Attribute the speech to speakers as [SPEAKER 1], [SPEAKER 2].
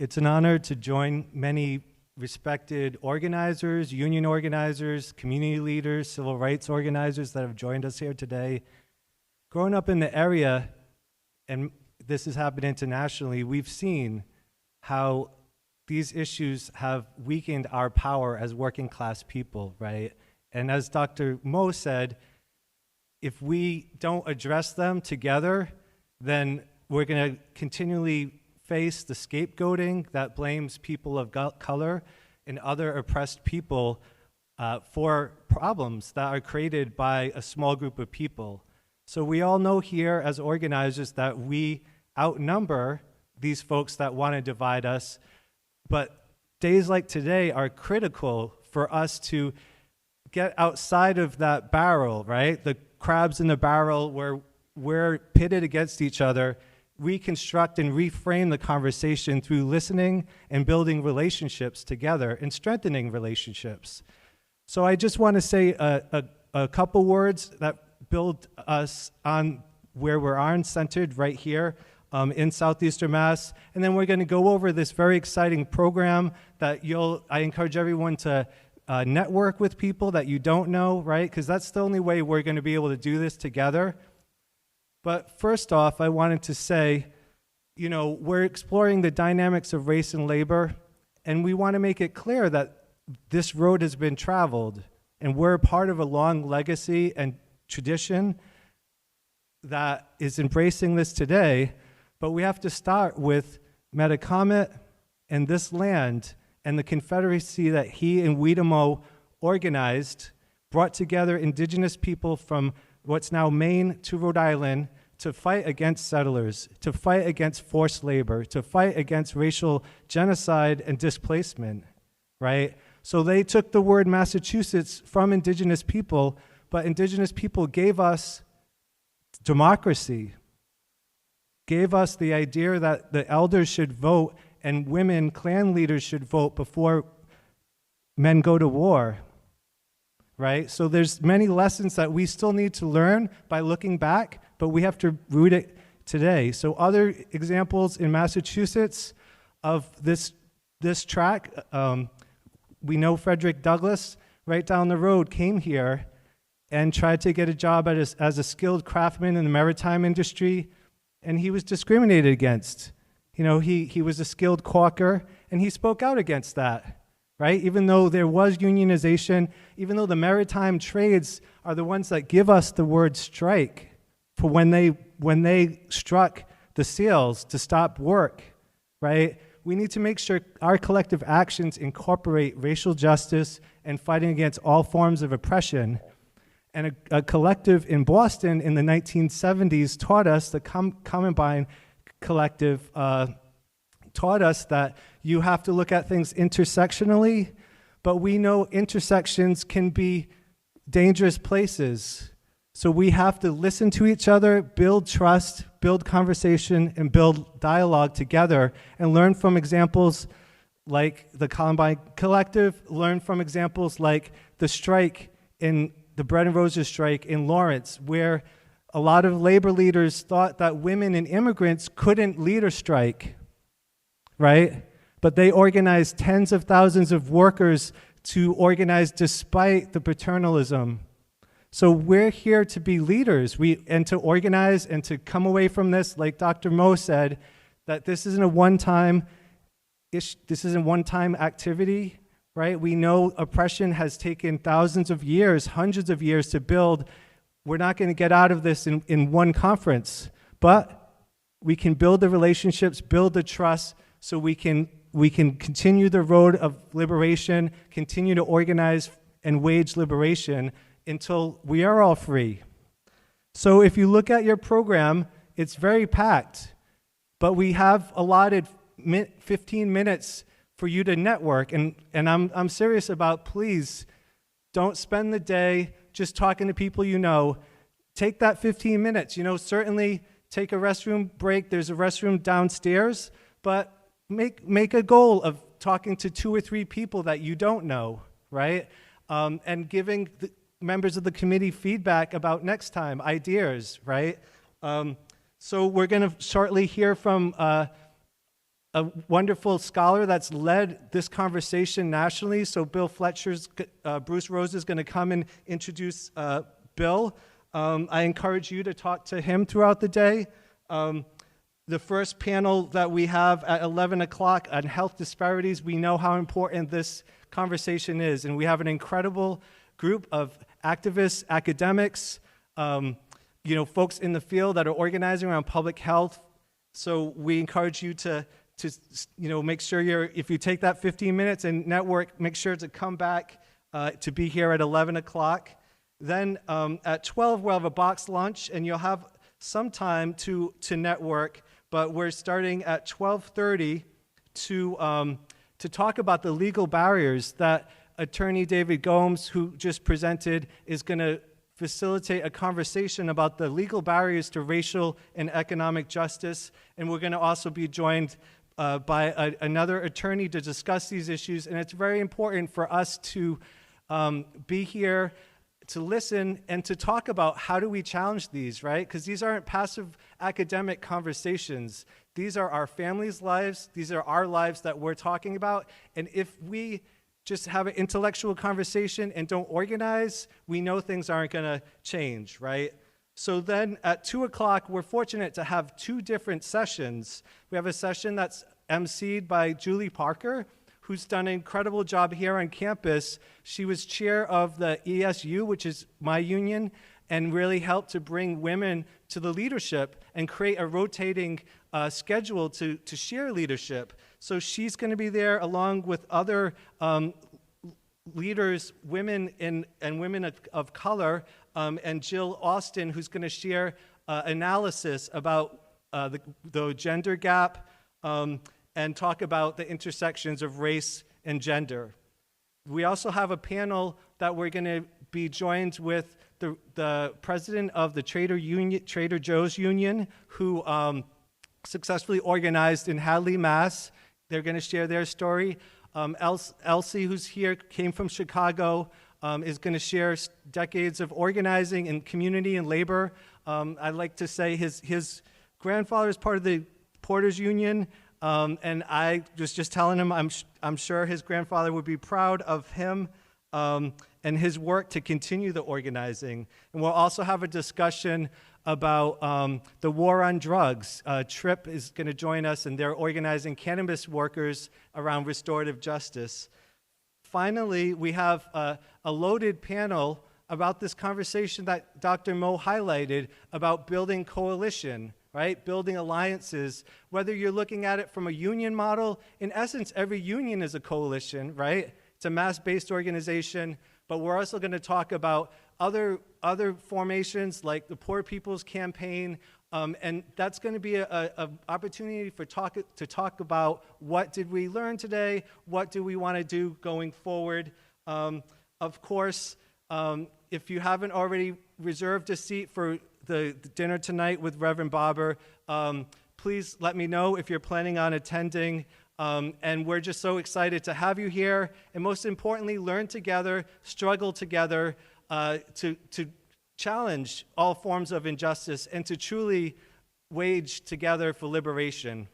[SPEAKER 1] It's an honor to join many respected organizers, union organizers, community leaders, civil rights organizers that have joined us here today. Growing up in the area, and this has happened internationally, we've seen how these issues have weakened our power as working class people, right? And as Dr. Mo said, if we don't address them together, then we're going to continually face the scapegoating that blames people of color and other oppressed people for problems that are created by a small group of people. So we all know here as organizers that we outnumber these folks that want to divide us, but days like today are critical for us to get outside of that barrel, right? The crabs in the barrel where we're pitted against each other, reconstruct and reframe the conversation through listening and building relationships together and strengthening relationships. So I just want to say a couple words that build us on where we're centered right here in Southeastern Mass. And then we're going to go over this very exciting program that I encourage everyone to network with people that you don't know, right? Because that's the only way we're going to be able to do this together. But first off, I wanted to say, we're exploring the dynamics of race and labor, and we want to make it clear that this road has been traveled, and we're part of a long legacy and tradition that is embracing this today, but we have to start with Metacomet and this land and the confederacy that he and Wiedemo organized, brought together indigenous people from what's now Maine to Rhode Island to fight against settlers, to fight against forced labor, to fight against racial genocide and displacement, right? So they took the word Massachusetts from indigenous people, but indigenous people gave us democracy, gave us the idea that the elders should vote and women, clan leaders should vote before men go to war. Right? So there's many lessons that we still need to learn by looking back, but we have to root it today. So other examples in Massachusetts of this track, we know Frederick Douglass, right down the road, came here and tried to get a job as a skilled craftsman in the maritime industry, and he was discriminated against. He was a skilled caulker, and he spoke out against that. Right? Even though there was unionization, even though the maritime trades are the ones that give us the word strike for when they struck the sails to stop work, right? We need to make sure our collective actions incorporate racial justice and fighting against all forms of oppression. And a collective in Boston in the 1970s taught us, the Columbine Collective, taught us that you have to look at things intersectionally, but we know intersections can be dangerous places. So we have to listen to each other, build trust, build conversation, and build dialogue together, and learn from examples like the Columbine Collective, learn from examples like the strike in the Bread and Roses strike in Lawrence, where a lot of labor leaders thought that women and immigrants couldn't lead a strike, right? But they organized tens of thousands of workers to organize despite the paternalism. So we're here to be leaders and to organize and to come away from this, like Dr. Mo said, that this isn't a one-time activity, right? We know oppression has taken thousands of years, hundreds of years to build. We're not going to get out of this in one conference, but we can build the relationships, build the trust, so we can continue the road of liberation, continue to organize and wage liberation until we are all free. So if you look at your program, it's very packed, but we have allotted 15 minutes for you to network, and I'm serious about, please don't spend the day just talking to people you know. Take that 15 minutes, certainly take a restroom break. There's a restroom downstairs, but make a goal of talking to 2 or 3 people that you don't know, right? And giving the members of the committee feedback about next time, ideas, right? So we're going to shortly hear from a wonderful scholar that's led this conversation nationally. So Bruce Rose is going to come and introduce Bill. I encourage you to talk to him throughout the day. The first panel that we have at 11 o'clock on health disparities, we know how important this conversation is, and we have an incredible group of activists, academics, folks in the field that are organizing around public health. So we encourage you to make sure if you take that 15 minutes and network, make sure to come back to be here at 11 o'clock. Then at 12, we'll have a box lunch, and you'll have some time to network, but we're starting at 12:30 to talk about the legal barriers that Attorney David Gomes, who just presented, is going to facilitate a conversation about the legal barriers to racial and economic justice. And we're going to also be joined by another attorney to discuss these issues. And it's very important for us to be here, to listen, and to talk about how do we challenge these, right? Because these aren't passive academic conversations. These are our families' lives. These are our lives that we're talking about. And if we just have an intellectual conversation and don't organize, we know things aren't going to change, right? So then at 2 o'clock, we're fortunate to have two different sessions. We have a session that's emceed by Julie Parker, who's done an incredible job here on campus. She was chair of the ESU, which is my union, and really helped to bring women to the leadership and create a rotating schedule to share leadership. So she's going to be there along with other leaders, women and women of color, and Jill Austin, who's going to share analysis about the gender gap and talk about the intersections of race and gender. We also have a panel that we're going to be joined with the president of the Trader Joe's Union, who successfully organized in Hadley, Mass. They're going to share their story. Elsie, who's here, came from Chicago, is going to share decades of organizing in community and labor. I'd like to say his grandfather is part of the Porters Union, and I was just telling him I'm sure his grandfather would be proud of him and his work to continue the organizing. And we'll also have a discussion about the war on drugs. TRIP is going to join us, and they're organizing cannabis workers around restorative justice. Finally, we have a loaded panel about this conversation that Dr. Mo highlighted about building coalition, right? Building alliances. Whether you're looking at it from a union model, in essence, every union is a coalition, right? It's a mass-based organization, but we're also going to talk about other formations like the Poor People's Campaign, and that's going to be an opportunity to talk about what did we learn today, what do we want to do going forward. Of course, if you haven't already reserved a seat for the dinner tonight with Reverend Barber, please let me know if you're planning on attending. And we're just so excited to have you here, and most importantly, learn together, struggle together, to challenge all forms of injustice and to truly wage together for liberation.